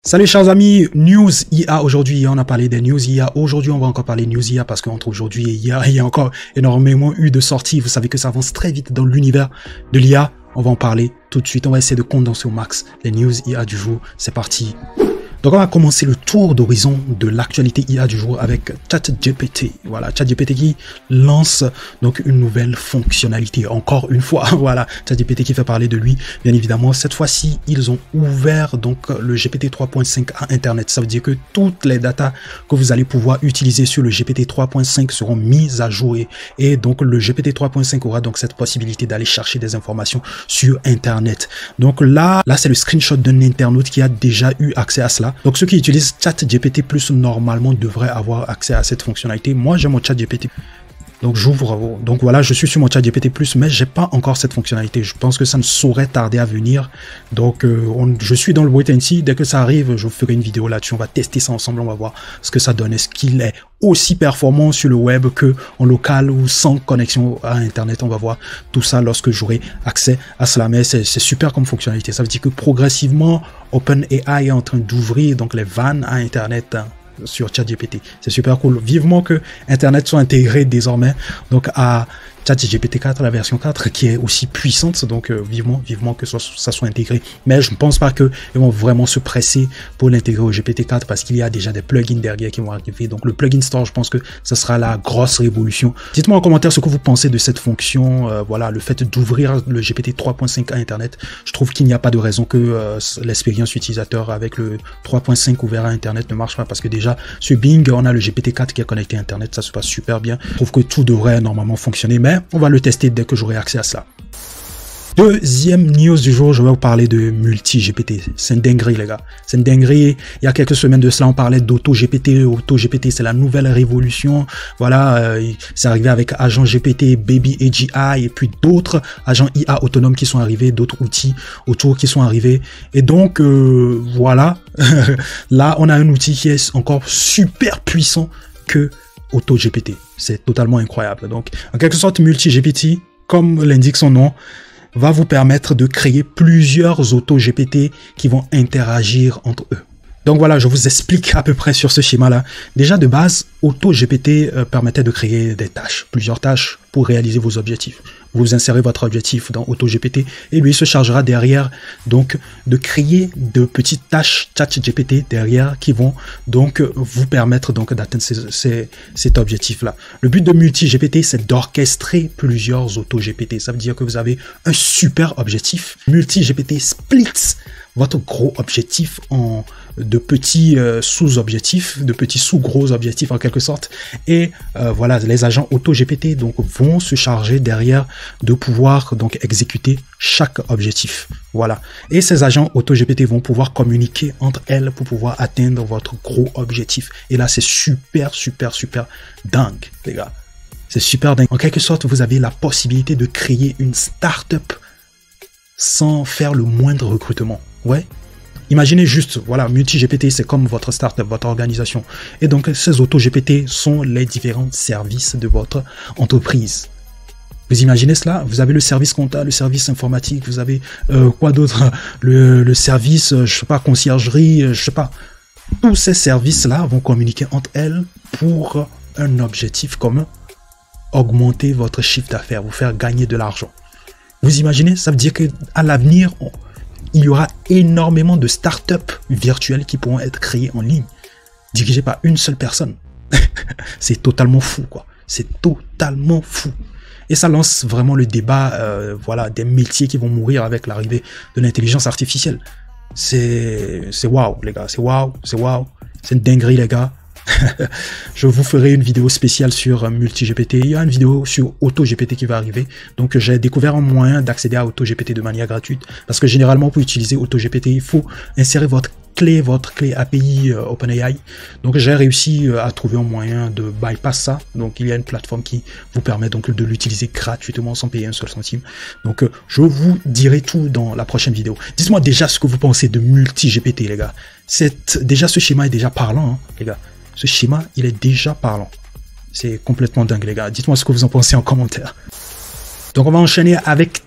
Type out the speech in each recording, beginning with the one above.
Salut chers amis, News IA aujourd'hui, on a parlé des News IA, aujourd'hui on va encore parler News IA parce qu'entre aujourd'hui et hier, il y a encore énormément eu de sorties, vous savez que ça avance très vite dans l'univers de l'IA, on va en parler tout de suite, on va essayer de condenser au max les News IA du jour, c'est parti. Donc on va commencer le tour d'horizon de l'actualité IA du jour avec ChatGPT. Voilà, ChatGPT qui lance donc une nouvelle fonctionnalité. Encore une fois, voilà, ChatGPT qui fait parler de lui. Bien évidemment, cette fois-ci, ils ont ouvert donc le GPT 3.5 à Internet. Ça veut dire que toutes les datas que vous allez pouvoir utiliser sur le GPT 3.5 seront mises à jour. Et donc le GPT 3.5 aura donc cette possibilité d'aller chercher des informations sur Internet. Donc là c'est le screenshot d'un internaute qui a déjà eu accès à cela. Donc ceux qui utilisent ChatGPT+, normalement devraient avoir accès à cette fonctionnalité. Moi j'ai mon ChatGPT. Donc j'ouvre, donc voilà, je suis sur mon ChatGPT+, mais j'ai pas encore cette fonctionnalité. Je pense que ça ne saurait tarder à venir. Donc je suis dans le wait and see. Dès que ça arrive, je vous ferai une vidéo là-dessus. On va tester ça ensemble, on va voir ce que ça donne. Est-ce qu'il est aussi performant sur le web que en local ou sans connexion à Internet? On va voir tout ça lorsque j'aurai accès à cela. Mais c'est super comme fonctionnalité. Ça veut dire que progressivement, OpenAI est en train d'ouvrir donc les vannes à Internet sur ChatGPT. C'est super cool. Vivement que Internet soit intégré désormais donc à ChatGPT 4, la version 4, qui est aussi puissante. Donc vivement que ça soit intégré. Mais je ne pense pas qu'ils vont vraiment se presser pour l'intégrer au GPT 4 parce qu'il y a déjà des plugins derrière qui vont arriver. Donc le plugin store, je pense que ça sera la grosse révolution. Dites-moi en commentaire ce que vous pensez de cette fonction. Voilà, le fait d'ouvrir le GPT 3.5 à Internet. Je trouve qu'il n'y a pas de raison que l'expérience utilisateur avec le 3.5 ouvert à Internet ne marche pas parce que déjà sur Bing, on a le GPT 4 qui est connecté à Internet. Ça se passe super bien. Je trouve que tout devrait normalement fonctionner. Mais on va le tester dès que j'aurai accès à cela. Deuxième news du jour, je vais vous parler de multi-GPT. C'est une dinguerie, les gars. C'est une dinguerie. Il y a quelques semaines de cela, on parlait d'auto-GPT. Auto-GPT, c'est la nouvelle révolution. Voilà, c'est arrivé avec Agent GPT, Baby AGI et puis d'autres agents IA autonomes qui sont arrivés, d'autres outils autour qui sont arrivés. Et donc, voilà. Là, on a un outil qui est encore super puissant que AutoGPT. C'est totalement incroyable. Donc, en quelque sorte, multi-GPT, comme l'indique son nom, va vous permettre de créer plusieurs AutoGPT qui vont interagir entre eux. Donc voilà, je vous explique à peu près sur ce schéma-là. Déjà de base, AutoGPT permettait de créer des tâches, plusieurs tâches pour réaliser vos objectifs. Vous insérez votre objectif dans AutoGPT et lui se chargera derrière donc de créer de petites tâches ChatGPT derrière qui vont donc vous permettre donc d'atteindre cet objectif-là. Le but de multi-GPT, c'est d'orchestrer plusieurs AutoGPT. Ça veut dire que vous avez un super objectif. Multi-GPT splits votre gros objectif en de petits sous-objectifs, de petits sous-gros objectifs en quelque sorte. Et voilà, les agents AutoGPT donc vont se charger derrière de pouvoir donc exécuter chaque objectif. Voilà. Et ces agents AutoGPT vont pouvoir communiquer entre elles pour pouvoir atteindre votre gros objectif. Et là, c'est super dingue, les gars. C'est super dingue. En quelque sorte, vous avez la possibilité de créer une start-up sans faire le moindre recrutement. Ouais. Imaginez juste, voilà, multi-GPT, c'est comme votre startup, votre organisation. Et donc, ces auto-GPT sont les différents services de votre entreprise. Vous imaginez cela? Vous avez le service comptable, le service informatique, vous avez quoi d'autre? Le service, je sais pas, conciergerie, je sais pas. Tous ces services-là vont communiquer entre elles pour un objectif commun. Augmenter votre chiffre d'affaires, vous faire gagner de l'argent. Vous imaginez? Ça veut dire qu'à l'avenir, il y aura énormément de startups virtuelles qui pourront être créées en ligne, dirigées par une seule personne. C'est totalement fou, quoi. C'est totalement fou. Et ça lance vraiment le débat, voilà, des métiers qui vont mourir avec l'arrivée de l'intelligence artificielle. C'est waouh, les gars. C'est waouh. C'est une dinguerie, les gars. Je vous ferai une vidéo spéciale sur multi-GPT. Il y a une vidéo sur AutoGPT qui va arriver. Donc, j'ai découvert un moyen d'accéder à AutoGPT de manière gratuite. Parce que généralement, pour utiliser AutoGPT, il faut insérer votre clé API OpenAI. Donc, j'ai réussi à trouver un moyen de bypass ça. Donc, il y a une plateforme qui vous permet donc de l'utiliser gratuitement sans payer un seul centime. Donc, je vous dirai tout dans la prochaine vidéo. Dites-moi déjà ce que vous pensez de multi-GPT, les gars. Déjà, ce schéma est déjà parlant, hein, les gars. Ce schéma, il est déjà parlant. C'est complètement dingue, les gars. Dites-moi ce que vous en pensez en commentaire. Donc, on va enchaîner avec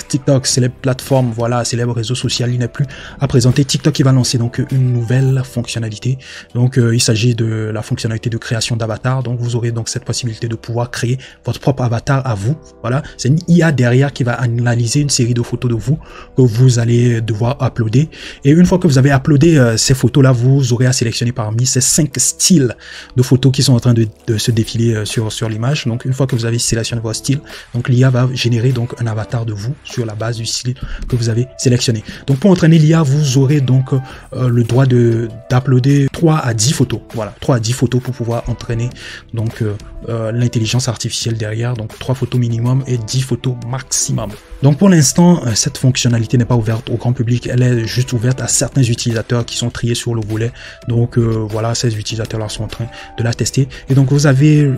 TikTok, célèbre plateforme, voilà, célèbre réseau social, il n'est plus à présenter. TikTok, il va lancer donc une nouvelle fonctionnalité. Donc, il s'agit de la fonctionnalité de création d'avatar. Donc, vous aurez donc cette possibilité de pouvoir créer votre propre avatar à vous. Voilà, c'est une IA derrière qui va analyser une série de photos de vous que vous allez devoir uploader. Et une fois que vous avez uploadé ces photos-là, vous aurez à sélectionner parmi ces 5 styles de photos qui sont en train de se défiler sur l'image. Donc, une fois que vous avez sélectionné votre style, donc l'IA va générer donc un avatar de vous sur la base du style que vous avez sélectionné. Donc pour entraîner l'IA, vous aurez donc le droit d'uploader 3 à 10 photos. Voilà, 3 à 10 photos pour pouvoir entraîner donc l'intelligence artificielle derrière. Donc 3 photos minimum et 10 photos maximum. Donc pour l'instant, cette fonctionnalité n'est pas ouverte au grand public. Elle est juste ouverte à certains utilisateurs qui sont triés sur le volet. Donc voilà, ces utilisateurs-là sont en train de la tester. Et donc vous avez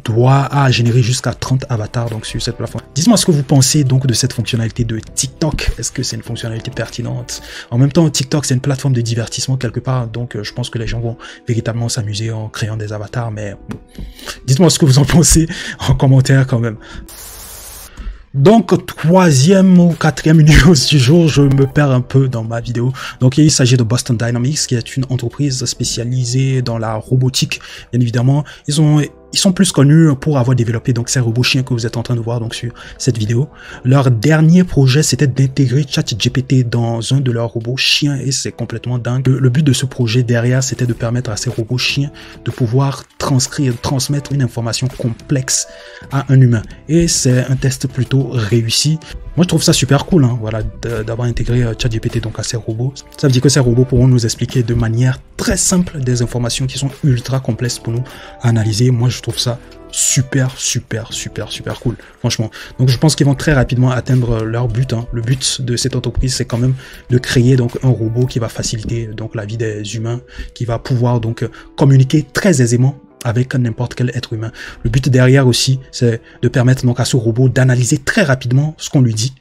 droit à générer jusqu'à 30 avatars donc sur cette plateforme. Dites-moi ce que vous pensez donc de cette fonctionnalité de TikTok. Est-ce que c'est une fonctionnalité pertinente? En même temps, TikTok, c'est une plateforme de divertissement quelque part. Donc je pense que les gens vont véritablement s'amuser en créant des avatars. Mais bon, dites-moi ce que vous en pensez en commentaire quand même. Donc, troisième ou quatrième news du jour, je me perds un peu dans ma vidéo. Donc, il s'agit de Boston Dynamics, qui est une entreprise spécialisée dans la robotique. Bien évidemment, ils sont plus connus pour avoir développé donc ces robots chiens que vous êtes en train de voir donc sur cette vidéo. Leur dernier projet, c'était d'intégrer ChatGPT dans un de leurs robots chiens et c'est complètement dingue. Le but de ce projet derrière, c'était de permettre à ces robots chiens de pouvoir transmettre une information complexe à un humain. Et c'est un test plutôt réussi. Moi, je trouve ça super cool, hein, voilà, d'avoir intégré ChatGPT donc à ces robots. Ça veut dire que ces robots pourront nous expliquer de manière très simple des informations qui sont ultra complexes pour nous à analyser. Moi, je trouve ça super cool, franchement. Donc, je pense qu'ils vont très rapidement atteindre leur but. Hein. Le but de cette entreprise, c'est quand même de créer donc un robot qui va faciliter donc la vie des humains, qui va pouvoir donc communiquer très aisément avec n'importe quel être humain. Le but derrière aussi, c'est de permettre donc à ce robot d'analyser très rapidement ce qu'on lui dit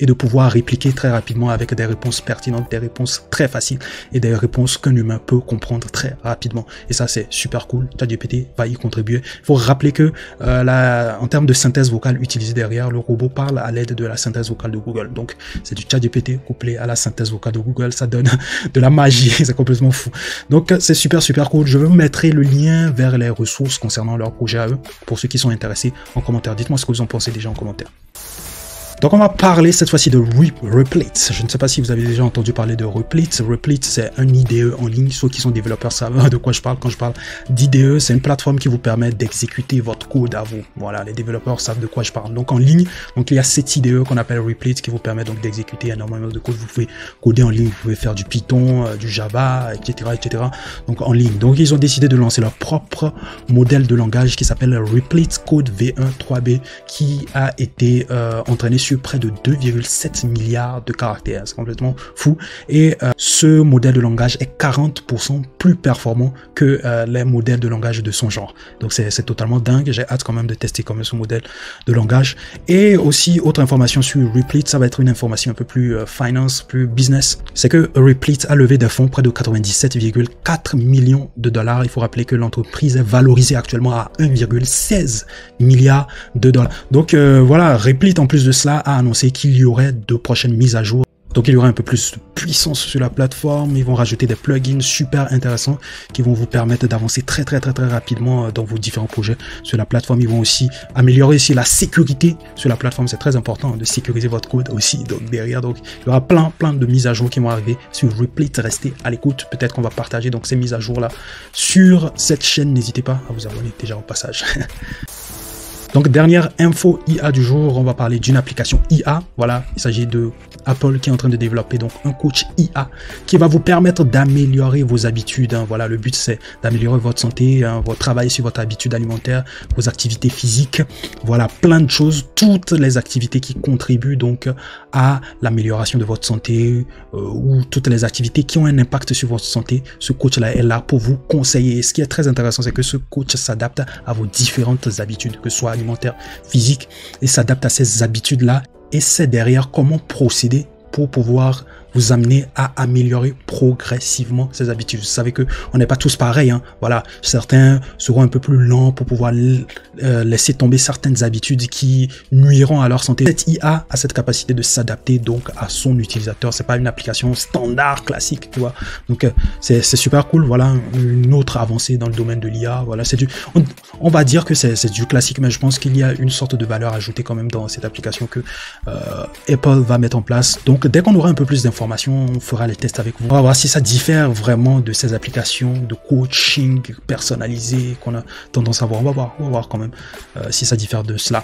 et de pouvoir répliquer très rapidement avec des réponses pertinentes, des réponses très faciles et des réponses qu'un humain peut comprendre très rapidement. Et ça, c'est super cool. ChatGPT va y contribuer. Il faut rappeler que en termes de synthèse vocale utilisée derrière, le robot parle à l'aide de la synthèse vocale de Google. Donc, c'est du ChatGPT couplé à la synthèse vocale de Google. Ça donne de la magie. C'est complètement fou. Donc, c'est super cool. Je vous mettrai le lien vers les ressources concernant leur projet à eux pour ceux qui sont intéressés en commentaire. Dites-moi ce que vous en pensez déjà en commentaire. Donc on va parler cette fois-ci de Replate. Je ne sais pas si vous avez déjà entendu parler de Replate. Replate, c'est un IDE en ligne. Ceux qui sont développeurs savent de quoi je parle quand je parle d'IDE. C'est une plateforme qui vous permet d'exécuter votre code à vous. Voilà, les développeurs savent de quoi je parle. Donc en ligne, donc il y a cet IDE qu'on appelle Replate qui vous permet donc d'exécuter énormément de code. Vous pouvez coder en ligne, vous pouvez faire du Python, du Java, etc. Donc en ligne. Donc ils ont décidé de lancer leur propre modèle de langage qui s'appelle Replate Code V1 3B qui a été entraîné sur près de 2,7 milliards de caractères. C'est complètement fou. Et ce modèle de langage est 40% plus performant que les modèles de langage de son genre. Donc c'est totalement dingue. J'ai hâte quand même de tester quand même ce modèle de langage. Et aussi, autre information sur Replate, ça va être une information un peu plus finance, plus business. C'est que Replate a levé des fonds près de 97,4 millions de dollars. Il faut rappeler que l'entreprise est valorisée actuellement à 1,16 milliard de dollars. Donc voilà, Replate en plus de cela a annoncé qu'il y aurait de prochaines mises à jour. Donc il y aura un peu plus de puissance sur la plateforme. Ils vont rajouter des plugins super intéressants qui vont vous permettre d'avancer très rapidement dans vos différents projets sur la plateforme. Ils vont aussi améliorer aussi la sécurité sur la plateforme. C'est très important de sécuriser votre code aussi. Donc derrière, donc il y aura plein de mises à jour qui vont arriver sur Replate. Restez à l'écoute. Peut-être qu'on va partager donc ces mises à jour là sur cette chaîne. N'hésitez pas à vous abonner déjà au passage. Donc, dernière info IA du jour, on va parler d'une application IA. Voilà, il s'agit de Apple qui est en train de développer donc un coach IA qui va vous permettre d'améliorer vos habitudes. Hein. Voilà, le but c'est d'améliorer votre santé, hein, votre travail sur votre habitude alimentaire, vos activités physiques. Voilà, plein de choses, toutes les activités qui contribuent donc à l'amélioration de votre santé ou toutes les activités qui ont un impact sur votre santé. Ce coach-là est là pour vous conseiller. Et ce qui est très intéressant, c'est que ce coach s'adapte à vos différentes habitudes, que ce soit alimentaire, physique, et s'adapte à ces habitudes-là et c'est derrière comment procéder pour pouvoir vous amener à améliorer progressivement ces habitudes. Vous savez que on n'est pas tous pareils, hein. Voilà, certains seront un peu plus lents pour pouvoir laisser tomber certaines habitudes qui nuiront à leur santé. Cette IA a cette capacité de s'adapter donc à son utilisateur. C'est pas une application standard classique, tu vois. Donc c'est super cool. Voilà une autre avancée dans le domaine de l'IA. Voilà, c'est on va dire que c'est du classique, mais je pense qu'il y a une sorte de valeur ajoutée quand même dans cette application que Apple va mettre en place. Donc dès qu'on aura un peu plus d'informations, on fera les tests avec vous. On va voir si ça diffère vraiment de ces applications de coaching personnalisé qu'on a tendance à voir. On va voir quand même si ça diffère de cela.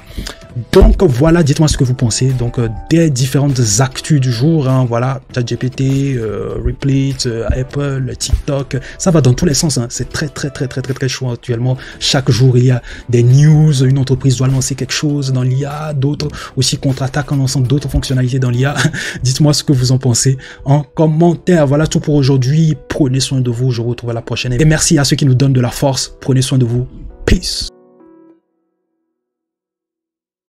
Donc voilà, dites-moi ce que vous pensez donc des différentes actus du jour, hein. Voilà, ChatGPT, Replete, Apple, TikTok, ça va dans tous les sens, hein. C'est très chaud actuellement. Chaque jour il y a des news, une entreprise doit lancer quelque chose dans l'IA, d'autres aussi contre-attaquent en lançant d'autres fonctionnalités dans l'IA. Dites-moi ce que vous en pensez en commentaire. Voilà tout pour aujourd'hui. Prenez soin de vous, je vous retrouve à la prochaine et merci à ceux qui nous donnent de la force. Prenez soin de vous. Peace.